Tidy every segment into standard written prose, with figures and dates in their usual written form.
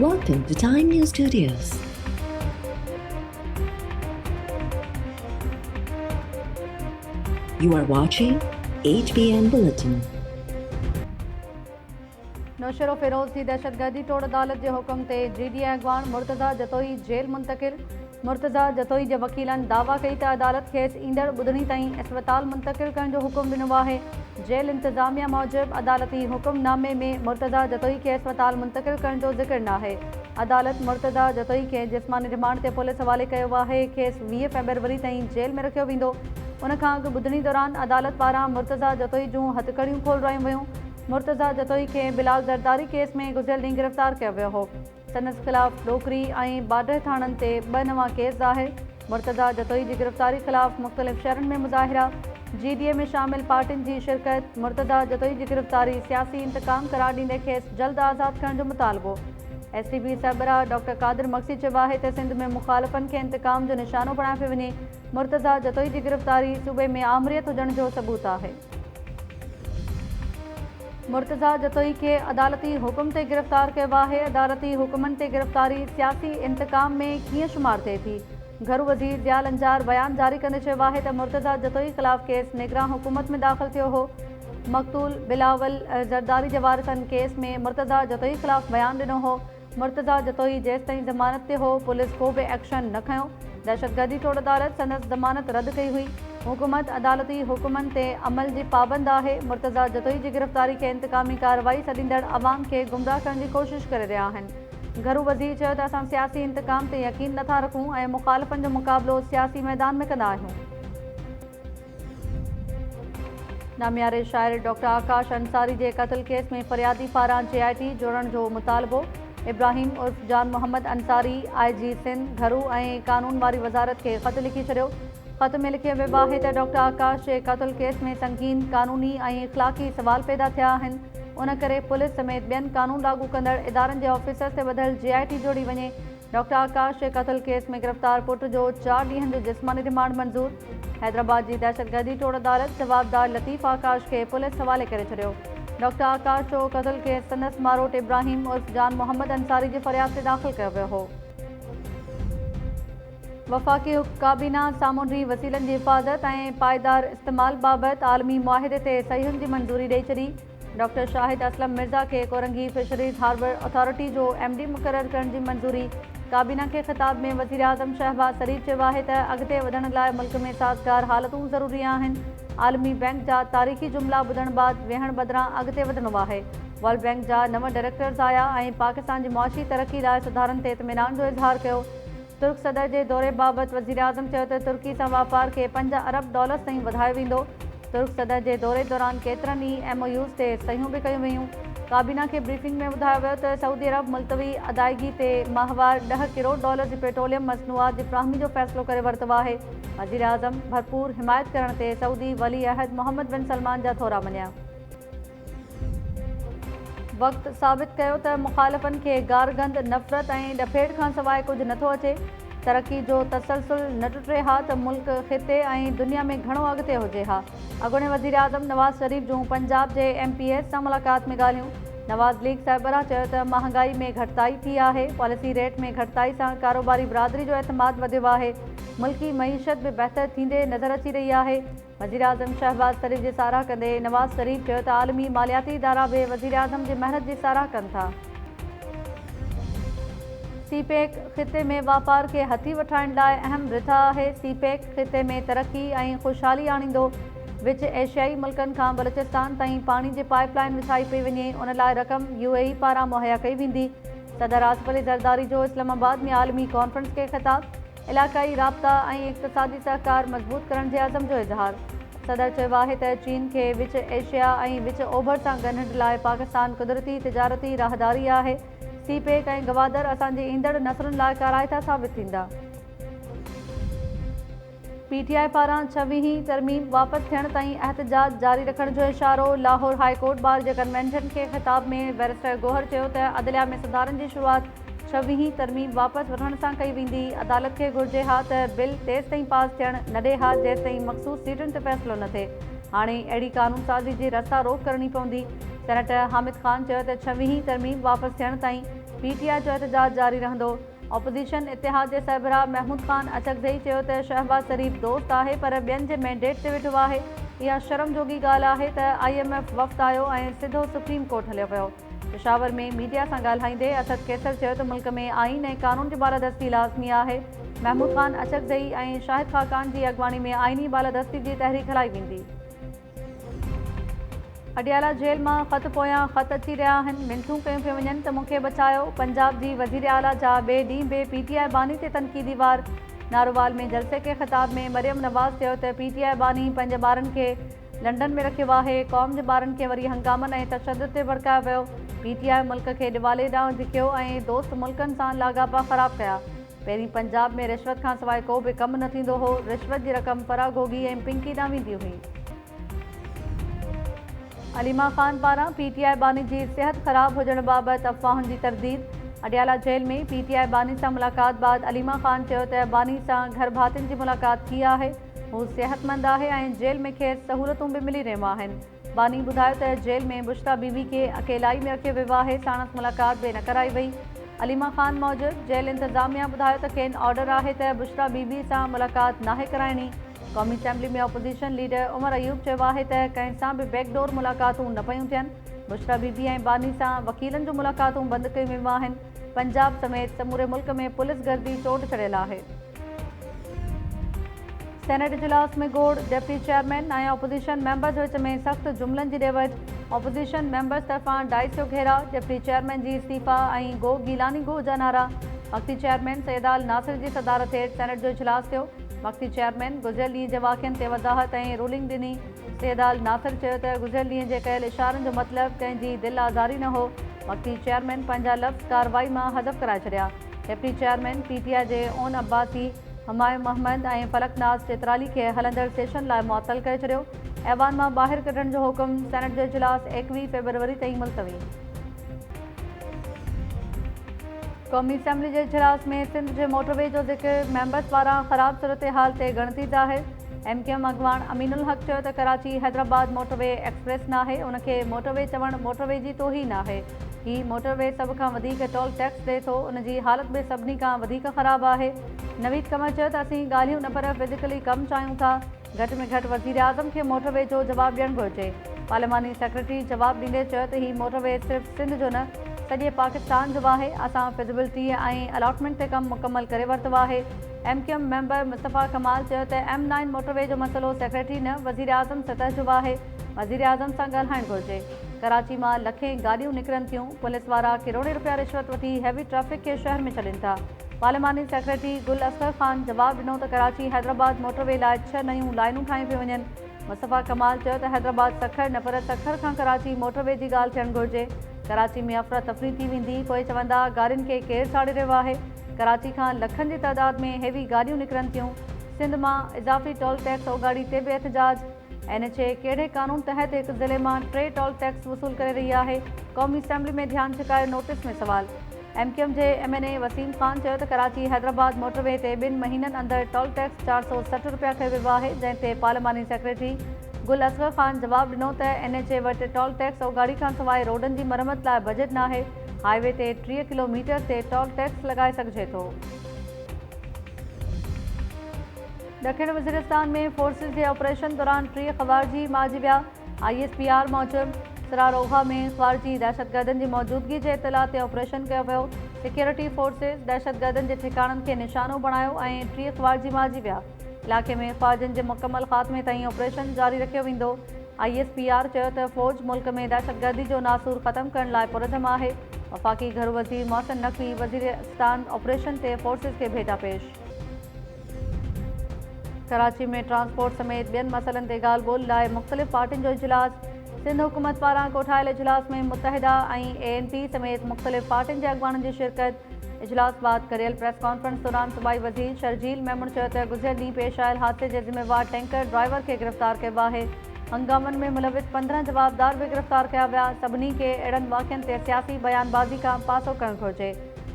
Welcome to Time News Studios. You are watching HBN Bulletin. Naushahro Firoz की दहशतगर्दी तोड़ अदालत के हुक्म ते GDI अगवान मुर्तज़ा जतोई जेल मुंतकिल। मुर्तज़ा जतोई के वकीलन दावा कई त अदालत खेसि ईंदड़ ॿुधणी ताईं अस्पताल मुंतकिल करण जो हुक्म ॾिनो आहे। जेल इंतज़ामिया मूजिब अदालती हुक्मनामे में मुर्तज़ा जतोई के अस्पताल मुंतकिल करण जो ज़िक्र न आहे। अदालत मुर्तज़ा जतोई के जिस्मानी रिमांड ते पुलिस हवाले कयो आहे। खेसि 20 फरवरी ताईं जेल में रखियो वेंदो। उन खां अॻु ॿुधणी दौरान अदालत पारां मुर्तज़ा जतोई जूं हथकड़ियूं खोलरायूं वयूं। मुर्तज़ा जतोई के बिलाल ज़रदारी केस में गुज़िरियल ॾींहुं गिरफ़्तार कयो वियो हो। संदसि ख़िलाफ़ डोकरी ऐं बाडर थाणनि ते 2 नवां केस ज़ाहिर। मुर्तज़ा जतोई जी गिरफ़्तारी ख़िलाफ़ मुख़्तलिफ़ शहरनि में मुज़ाहिरा। GDA में शामिल पार्टियुनि जी शिरकत। मुर्तज़ा जतोई जी गिरफ़्तारी सियासी इंतकाम करार ॾींदे खेसि जल्द आज़ादु करण जो मुतालबो। STB सरबराह डॉक्टर कादिर मक्सी चयो आहे त सिंध में मुख़ालिफ़नि खे इंतकाम जो निशानो बणायो पियो वञे। मुर्तज़ा जतोई जी गिरफ़्तारी सूबे में आमरियत हुजण जो सबूत आहे। मुर्तज़ा जतोई के अदालती हुक्म ते गिरफ़्तार कयो आहे। अदालती हुक्मनि ते गिरफ़्तारी सियासी इंतकाम में कीअं शुमार थिए थी। घरू वज़ीर ज़ियाल अंजार बयान जारी कंदे चयो आहे त मुर्तज़ा जतोई ख़िलाफ़ केस निगरान हुकूमत में दाख़िल थियो हो। मक़तूल बिलावल ज़रदारी जे वारिसनि केस में मुर्तज़ा जतोई ख़िलाफ़ बयान ॾिनो हो। मुर्तज़ा जतोई जेसिताईं ज़मानत ते हो पुलिस को बि एक्शन न खयो। दहशतगर्दी तोड़ अदालत संदसि ज़मानत रद्द कई हुई। हुकूमत अदालती हुक्मनि ते अमल जी पाबंद आहे। मुर्तज़ा जतोई जी गिरफ़्तारी खे इंतकामी कार्रवाई सॾींदड़ अवाम खे गुमराह करण जी कोशिश करे रहिया आहिनि। घरू वज़ीर चयो त असां सियासी इंतकाम ते यकीन नथा रखूं ऐं मुख़ालिफ़नि जो मुक़ाबिलो सियासी मैदान में कंदा आहियूं। नामियारे शाइर डॉक्टर आकाश अंसारी जे क़त्ल केस में फरियादी पारां JIT जोड़ण जो मुतालबो। इब्राहिम उर्फ जान मोहम्मद अंसारी IG सिंध घरू ऐं कानून वारी वज़ारत खे ख़त लिखी छॾियो। ख़त में लिखियो वियो आहे त डॉक्टर आकाश जे क़त्ल केस में संगीन कानूनी ऐं इख़्लाक़ी सवाल पैदा थिया आहिनि। उन करे पुलिस समेत ॿियनि कानून लागू कंदड़ इदारनि जे ऑफिसर्स ते ॿधल JIT जोड़ी वञे। डॉक्टर आकाश जे क़त्ल केस में गिरफ़्तार पुट जो 4 ॾींहनि जो जिस्मानी रिमांड मंज़ूर। हैदराबाद जी दहशतगर्दी तोड़ अदालत जवाबदार लतीफ़ आकाश खे पुलिस हवाले करे छॾियो। डॉक्टर आकाश जो क़त्ल केस संदसि मारोट इब्राहिम उर्फ जान मोहम्मद अंसारी जी फ़रियाद ते दाख़िल कयो वियो हो। वफ़ाक़ी काबीना सामूंडी वसीलनि जी हिफ़ाज़त ऐं पाइदार इस्तेमाल बाबति आलमी मुआहिदे ते सहीहुनि जी मंज़ूरी ॾेई छॾी। डॉक्टर शाहिद असलम मिर्ज़ा खे कोरंगी फिशरीज़ हार्बर अथॉरिटी जो MD मुक़ररु करण जी मंज़ूरी। काबीना के ख़िताब में वज़ीर आज़म शहबाज़ शरीफ़ चयो आहे त अॻिते वधण लाइ मुल्क में साज़गार हालतूं ज़रूरी आहिनि। आलमी बैंक जा तारीख़ी जुमिला ॿुधण बाद वेहण बदिरां अॻिते वधणो आहे। वर्ल्ड बैंक जा 9 डायरेक्टर्स आया ऐं पाकिस्तान जी मुआशी तरक़ी लाइ सुधारनि ते इत्मीनान जो इज़हार कयो। तुर्क सदर जे दौरे बाबति वज़ीर आज़म चयो त तुर्की सां वापार खे $5 अरब ताईं वधायो वेंदो। तुर्क सदर जे दौरे दौरान केतिरनि ई MOUs ते सहियूं बि कयूं वेयूं। काबीना खे ब्रीफिंग में ॿुधायो वियो त सऊदी अरब मुल्तवी अदायगी ते माहवार $10 करोड़ जी पेट्रोलियम मसनूआत जी फ़राहमी जो फ़ैसिलो करे वरितो आहे। वज़ीर आज़म भरपूर हिमायत करण ते सऊदी वली अहद मोहम्मद बिन सलमान जा थोरा मञिया। वक़्तु साबित कयो त मुख़ालिफ़नि खे गारगंद नफ़रत ऐं ॾफेड़ खां सवाइ कुझु नथो अचे। तरक़ी जो तसलसल न टुटे हा त मुल्क ख़िते ऐं दुनिया में घणो अॻिते हुजे हा। अॻूणे वज़ीर आज़म नवाज़ शरीफ़ जूं पंजाब जे MPS सां मुलाक़ात में ॻाल्हियूं। नवाज़ लीग सरबराह चयो त महांगाई में घटिताई थी आहे। पॉलिसी रेट में घटिताई सां कारोबारी बिरादरी जो एतमाद वधियो आहे। मुल्की मईशत बि बहितर थींदे नज़र अची रही आहे। वज़ीर आज़म शहबाज़ शरीफ़ जी साराह कंदे नवाज़ शरीफ़ चयो त आलमी मालियाती इदारा बि वज़ीर आज़म जी महिनत जी साराह कनि था। CPEC ख़िते में वापार खे हथी वठाइण लाइ अहम रिथा आहे। CPEC ख़िते में तरक़ी ऐं ख़ुशहाली आणींदो। विच एशियाई मुल्कनि खां बलूचिस्तान ताईं पाणी जी पाइपलाइन विछाई पई वञे। उन लाइ रक़म UAE पारां मुहैया कई वेंदी। सदर आसिफ अली ज़रदारी जो इस्लामाबाद में आलमी कॉन्फ्रेंस के ख़िताब। इलाक़ाई राब्ता ऐं इक़्तिसादी सहकार मज़बूत करण जे अज़म जो इज़हार। सदर चयो आहे त चीन खे विच एशिया ऐं विच ओभर सां ॻंढण लाइ पाकिस्तान कुदरती तिजारती राहदारी आहे। CPEC ऐं गवादर असांजे ईंदड़ नसलुनि लाइ काराइता साबित थींदा। PTI पारां 26वीं तरमीम वापसि थियण ताईं एहतजाज जारी रखण जो इशारो। लाहौर हाई कोर्ट बार जे कन्वेंशन के ख़िताब में बैरिस्टर गोहर चयो त अदलिया में सुधारनि जी शुरूआत 26वीं तरमीम वापसि वठण सां कई वेंदी। अदालत खे घुर्जे हा त बिल तेसि ताईं पास थियण न ॾे हा जेसि ताईं मख़सूस सीटुनि ते फ़ैसिलो न थिए। हाणे अहिड़ी कानून साज़ी जी रस्ता रोक करणी पवंदी। सेनेटर हामिद ख़ान चयो त 26वीं तरमीम वापसि थियण ताईं PTI जो एहतजाज जारी रहंदो। ऑपोज़िशन इतिहाद जे सरबराह महमूद ख़ान अचकज़ई चयो त शहबाज़ शरीफ़ दोस्त आहे पर ॿियनि जे मैंडेट ते वेठो आहे। इहा शर्म जोगी ॻाल्हि आहे त IMF वफ़्द आयो ऐं सिधो सुप्रीम कोर्ट हलियो वियो। पेशावर में मीडिया सां ॻाल्हाईंदे असद कैसर चयो त मुल्क में आइन ऐं कानून जी बालादस्ती लाज़मी आहे। महमूद ख़ान अचकज़ई ऐं शाहिद ख़ाकान जी अॻवानी में आइनी बालादस्ती जी तहरीक हलाई वेंदी। अडियाला जेल मां ख़त पोयां ख़त अची रहिया आहिनि। मिंथूं कयूं पियूं वञनि त मूंखे बचायो। पंजाब जी वज़ीर आला जा ॿिए ॾींहं बि PTI बानी ते तनक़ीदी वार। नारोवाल में जलसे के ख़िताब में मरियम नवाज़ चयो त PTI बानी पंहिंजे ॿारनि खे लंडन में रखियो आहे। क़ौम जे ॿारनि खे वरी हंगामनि ऐं तशदुद ते भड़कायो वियो। PTI मुल्क खे दिवाले ॾांहुं धिकियो ऐं दोस्त मुल्कनि सां लाॻापा ख़राब कया। पहिरीं पंजाब में रिश्वत खां सवाइ को बि कमु न थींदो हो। रिश्वत जी रक़म फराह घोगी ऐं पिंकी ॾांहुं वेंदी हुई। अलीमा ख़ान पारां PTI बानी जी सिहत ख़राब हुजण बाबति अफ़वाहुनि जी तरदीद। अडियाला जेल में PTI बानी सां मुलाक़ात बाद अलीमा ख़ान चयो त बानी सां घर भातियुनि जी मुलाक़ात थी आहे। हू सिहतमंद आहे ऐं जेल में खेसि सहूलतूं बि मिली रहियूं आहिनि। बानी ॿुधायो त जेल में बुशरा बीवी खे अकेलाई में रखियो वियो आहे। साणसि मुलाक़ात बि न कराई वई। अलीमा ख़ान मौजूदु जेल इंतज़ामिया ॿुधायो त खेनि ऑर्डर आहे त बुशरा बीवी सां मुलाक़ात नाहे कराइणी। क़ौमी असैम्बली में अपोज़िशन लीडर उमर अयूब चयो आहे त कंहिं सां बि बैकडोर मुलाक़ातूं न पयूं थियनि। बुशरा बीबी ऐं बानी सां वकीलनि जूं मुलाक़ातूं बंदि कयूं वेयूं आहिनि। पंजाब समेत समूरे मुल्क में पुलिस गर्दी चोट चढ़ियल आहे। सेनेट इजलास में गोड़। डिप्टी चेयरमैन ऐं अपोज़िशन मेंबर्स विच में सख़्त जुमलनि जी ॾेवट। अपोज़िशन मेंबर्स तरफ़ां 250 घेरा। डिप्टी चेयरमैन जी इस्तीफ़ा ऐं गो गीलानी गो जा नारा। वक़्ती चेयरमैन सैयदाल नासिर जी सदारत हेठि सेनेट जो इजलास थियो। वक़्ती चेयरमैन गुज़िरियल ॾींहं जे वाक़िअनि ते वज़ाहत ऐं रूलिंग ॾिनी। सैयदाल नासिर चयो त गुज़िरियल ॾींहं जे कयल इशारनि जो मतिलबु कंहिंजी दिलि आज़ारी न हो। वक़्ती चेयरमैन पंहिंजा लफ़्ज़ कार्रवाई मां हज़फ़ कराए छॾिया। डिप्टी चेयरमैन PTI जे ओन अब्बासी, हुमायूं मोहम्मद ऐं फलकनाज़ चित्राली खे हलंदड़ सेशन लाइ मुअतल करे छॾियो। ऐवान मां ॿाहिरि कढण जो हुकुम। सेनेट जो इजलास 21 फरवरी ताईं मुलतवी। क़ौमी असैम्बली जे इजलास में सिंध जे मोटरवे जो ज़िक्र। मेंबर्स पारां ख़राब सूरत हाल ते ॻणती ज़ाहिर। MQM अॻवान अमीनुल हक़ चयो त कराची हैदराबाद मोटरवे एक्सप्रेस नाहे। उनखे मोटरवे चवणु मोटरवे जी तौहीन आहे। ही मोटरवे सभ खां वधीक टोल टैक्स ॾिए थो। उनजी हालत बि सभिनी खां वधीक ख़राब आहे। नवीद कमर चयो त असीं ॻाल्हियूं न पर फिज़िकली कमु चाहियूं था। घटि में घटि वज़ीर आज़म खे मोटरवे जो जवाबु ॾियणु घुरिजे। पार्लिमानी सेक्रेटरी जवाबु ॾींदे चयो त ही मोटरवे सिर्फ़ु सिंध जो न सॼे पाकिस्तान जो आहे। असां फिज़िबिलिटी ऐं अलॉटमेंट ते कमु मुकमल करे वरितो आहे। MQM मेंबर मुस्तफ़ा कमाल चयो त M9 मोटरवे जो मसइलो सेक्रेटरी न वज़ीर आज़म सतह जो आहे। वज़ीर आज़म सां ॻाल्हाइणु घुरिजे। कराची मां लखें गाॾियूं निकिरनि थियूं। पुलिस वारा किरोड़े रुपया रिश्वत वठी हैवी ट्रैफ़िक खे शहर में छॾनि था। पार्लिमानी सेक्रेटरी गुल असगर ख़ान जवाबु ॾिनो त कराची हैदराबाद मोटरवे लाइ 6 नयूं लाइनूं ठाहियूं पियूं वञनि। मुस्तफ़ा कमाल चयो त हैदराबाद सखर न पर सखर खां कराची मोटरवे जी ॻाल्हि थियणु घुरिजे। कराची में अफ़रा तफ़री थी वेंदी। पोइ चवंदा गाॾियुनि खे केरु साड़े रहियो आहे। कराची खां लखनि जी तइदाद में हेवी गाॾियूं निकिरनि थियूं। सिंध मां इज़ाफ़ी टोल टैक्स उगाड़ी ते बि एहतजाज। NHA कहिड़े क़ानून तहत हिकु ज़िले मां 3 टोल टैक्स वसूल करे रही आहे। क़ौमी असैम्बली में ध्यानु छिकाए नोटिस में सवाल। MQM जे MNA वसीम ख़ान चयो त कराची हैदराबाद मोटरवे ते 2 महीननि अंदरि टोल टैक्स 460 रुपया खयो वियो आहे। जंहिं ते पार्लिमानी सेक्रेटरी गुल असगर ख़ान जवाबु ॾिनो त NHA वटि टोल टैक्स उगाड़ी खां सवाइ रोडनि जी मरम्मत लाइ बजट न आहे। हाईवे ते 30 किलोमीटर ते टोल टैक्स लॻाए सघिजे थो। ॾखिण वज़ीरिस्तान में फोर्सिस जे ऑपरेशन दौरान 3 ख़वारिजी मारिजी विया। ISPR मूजिबि सरारोहा में ख़वारिजी दहशतगर्दनि जी मौजूदगी जे इतला ते ऑपरेशन कयो वियो। सिक्योरिटी फोर्सिस दहशतगर्दनि जे ठिकाणनि खे निशानो बणायो ऐं 3 ख़वारिजी मारिजी विया। इलाइक़े में ख़वारिजनि जे मुकमल ख़ात्मे ताईं ऑपरेशन जारी रखियो वेंदो। ISPR चयो त फ़ौज मुल्क में दहशतगर्दी जो नासूर ख़तमु करण लाइ पुरज़म आहे। वफ़ाक़ी घरू वज़ीर मोहसिन नक़वी वज़ीरिस्तान ऑपरेशन ते फोर्सिस खे भेटा पेश। कराची में ट्रांसपोर्ट समेत ॿियनि मसइलनि ते ॻाल्हि ॿोल लाइ मुख़्तलिफ़ पार्टियुनि जो इजलास। सिंध हुकूमत पारां कोठायल इजलास में मुतहिदा ऐं ANP समेत मुख़्तलिफ़ पार्टियुनि जे अॻवाननि जी शिरकत। इजलास बाद करियल प्रेस कॉन्फ्रेंस दौरान सूबाई वज़ीर शर्जील मेमन चयो त गुज़िरियल ॾींहुं पेश आयल हादसे जे ज़िम्मेवार टैंकर ड्राइवर खे गिरफ़्तार कयो आहे। हंगामनि में मुलविस 15 जवाबदार बि गिरफ़्तार कया विया। सभिनी खे अहिड़नि वाक़िअनि ते सियासी बयानबाज़ी खां पासो करणु घुरिजे।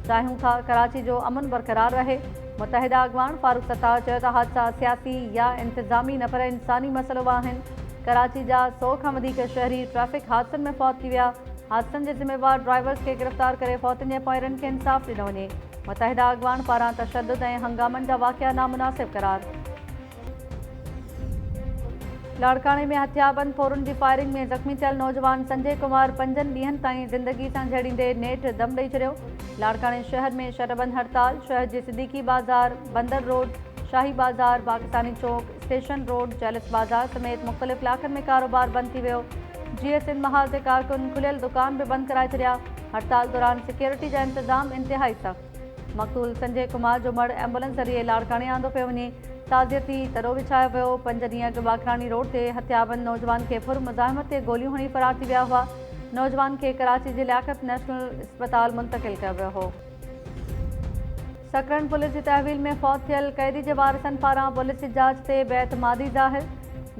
चाहियूं था कराची जो अमन बरक़रार रहे। मुतहिदा अॻवान फारूक सत्तार चयो त हादसा सियासी या इंतिज़ामी न पर इंसानी मसइलो आहिनि। कराची जा 100 खां वधीक शहरी ट्रैफिक हादसनि में फौत थी विया। हादसनि जे ज़िम्मेवार ड्राइवर्स खे गिरफ़्तार करे फ़ौतनि जे पोइरनि खे इंसाफ़ ॾिनो वञे। मुतहिदा अॻवान पारां तशद्दुद ऐं हंगामनि जा वाक़िआ नामुनासिब करार। लाड़काने में हथियारबंद फोरुनि जी फायरिंग में ज़ख़्मी थियल नौजवान संजय कुमार 5 ॾींहनि ताईं ज़िंदगी सां जहिड़ींदे नेठि दम ॾेई छॾियो। लाड़काने शहर में शटबंद हड़ताल। शहर जे सिद्दीकी बाज़ार, बंदर रोड, शाही बाज़ार, पाकिस्तानी चौक, स्टेशन रोड, चैलिस बाज़ार समेत मुख़्तलिफ़ इलाक़नि में कारोबार बंदि थी वियो। GSN महाल जे कारकुन खुलियल दुकान बि बंदि कराए छॾिया। हड़ताल दौरान सिक्योरिटी जा इंतज़ाम इंतिहाई सख़्त। मक़तूल संजय कुमार जो मड़ एम्बुलेंस ज़रिए लाड़काने आंदो पियो वञे। ताज़ियती तरो विछायो वियो। 5 ॾींहं अॻु बाखरानी रोड ते हथियारबंद नौजवान खे फुर मुज़ाहिमत ते गोलियूं हणी फ़रार थी विया हुआ। नौजवान खे कराची जे लियाकत नेशनल अस्पताल मुंतक़िल कयो वियो हो। सकरन पुलिस जी तहवील में फौत थियल क़ैदी जे वारिसनि पारां पुलिस जी जांच ते बेएतमादी ज़ाहिर।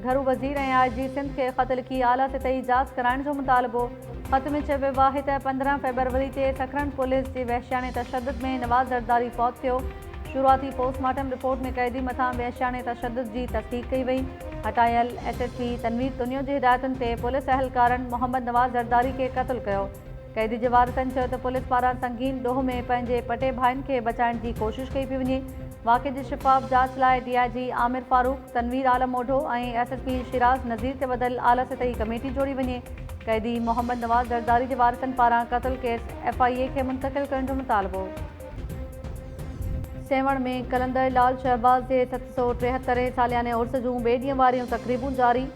घरू वज़ीर ऐं IG सिंध खे ख़त लिखी आला सतही जांच कराइण जो मुतालबो। ख़त में चयो वियो आहे त 15 फ़रवरी ते सकरन पुलिस जे वहशियाने तशद्दुद में नवाज़ ज़रदारी फौत थियो। शुरूआती पोस्टमार्टम रिपोर्ट में क़ैदी मथां वहशियाने तशद्दुद जी तस्दीक़ कई वई। हटायल SSP तनवीर तुनियो जी हिदायतुनि ते पुलिस अहलकारनि मोहम्मद नवाज़ ज़रदारी खे क़त्ल कयो। क़ैदी जे वारिसनि चयो त पुलिस पारां संगीन ॾोह में पंहिंजे पटे भाइनि खे बचाइण जी कोशिश कई पई वञे। वाक़े जी शिफ़ाफ़ जांच लाइ DIG आमिर फारूक, तनवीर आलम ओढो ऐं SSP शिराज नज़ीर ते ॿधल आला सतही कमेटी जोड़ी वञे। क़ैदी मोहम्मद नवाज़ ज़रदारी जे वारिसनि पारां क़त्ल केस FIA खे मुंतक़िल करण जो मुतालबो। सेवण में कलंदर लाल शहबाज़ जे 773 सालियाने उर्स जूं ॿिए ॾींहं वारियूं तक़रीबूं जारी।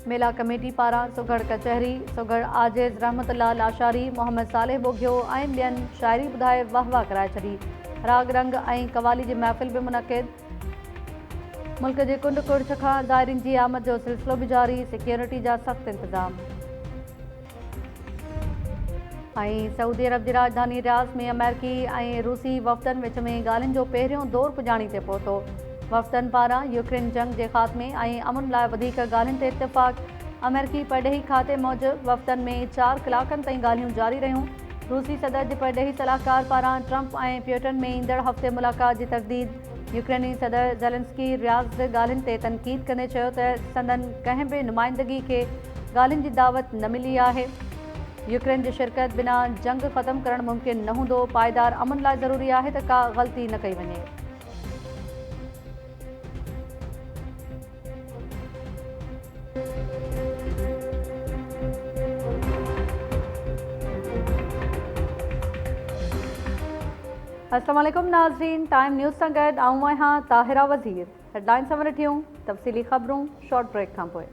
मेला कमेटी पारां सुगढ़ कचहरी, सुगढ़ आजिज़ रहमतुल्लाह लाशारी, मोहम्मद सालेह बोघियो ऐं ॿियनि शाइरी ॿुधाए वाह वाह कराए छॾी। राग रंग ऐं कवाली जी महफ़िल बि मुनक़िद। मुल्क जे कुंड कुड़िछ खां ज़ाइरीन जी आमद जो सिलसिलो बि जारी। सिक्योरिटी जा सख़्त इंतज़ाम। ऐं सऊदी अरब जी राजधानी रियाज़ में अमेरिकी ऐं रूसी वफ़दनि विच में ॻाल्हियुनि जो पहिरियों दौर पुॼाणी ते पहुतो। वफ़दनि पारां यूक्रेन जंग जे ख़ात्मे ऐं अमन लाइ वधीक ॻाल्हियुनि ते इत्तिफ़ाक़। अमेरिकी परॾेही खाते मूजिबि वफ़दनि में 4 कलाकनि ताईं ॻाल्हियूं जारी रहियूं। रूसी सदर जे परॾेही सलाहकार पारां ट्रंप ऐं प्यूटन में ईंदड़ हफ़्ते मुलाक़ात जी तरदीद। यूक्रेनी सदर ज़ेलेंस्की रियाज़ ॻाल्हियुनि ते तनक़ीद कंदे चयो त संदनि कंहिं बि नुमाइंदगी खे ॻाल्हियुनि जी दावत न मिली आहे। यूक्रेन जी शिरकत बिना जंग ख़त्म करणु मुमकिन न हूंदो। पाइदार अमन लाइ ज़रूरी आहे त का ग़लती न कई वञे। अस्सलाम वालेकुम नाज़रीन, टाइम न्यूज़ सां गॾु आऊं आहियां ताहिरा वज़ीर। हेडलाइंस सां वठियूं तफ़सीली ख़बरूं शॉर्ट ब्रेक खां पोइ।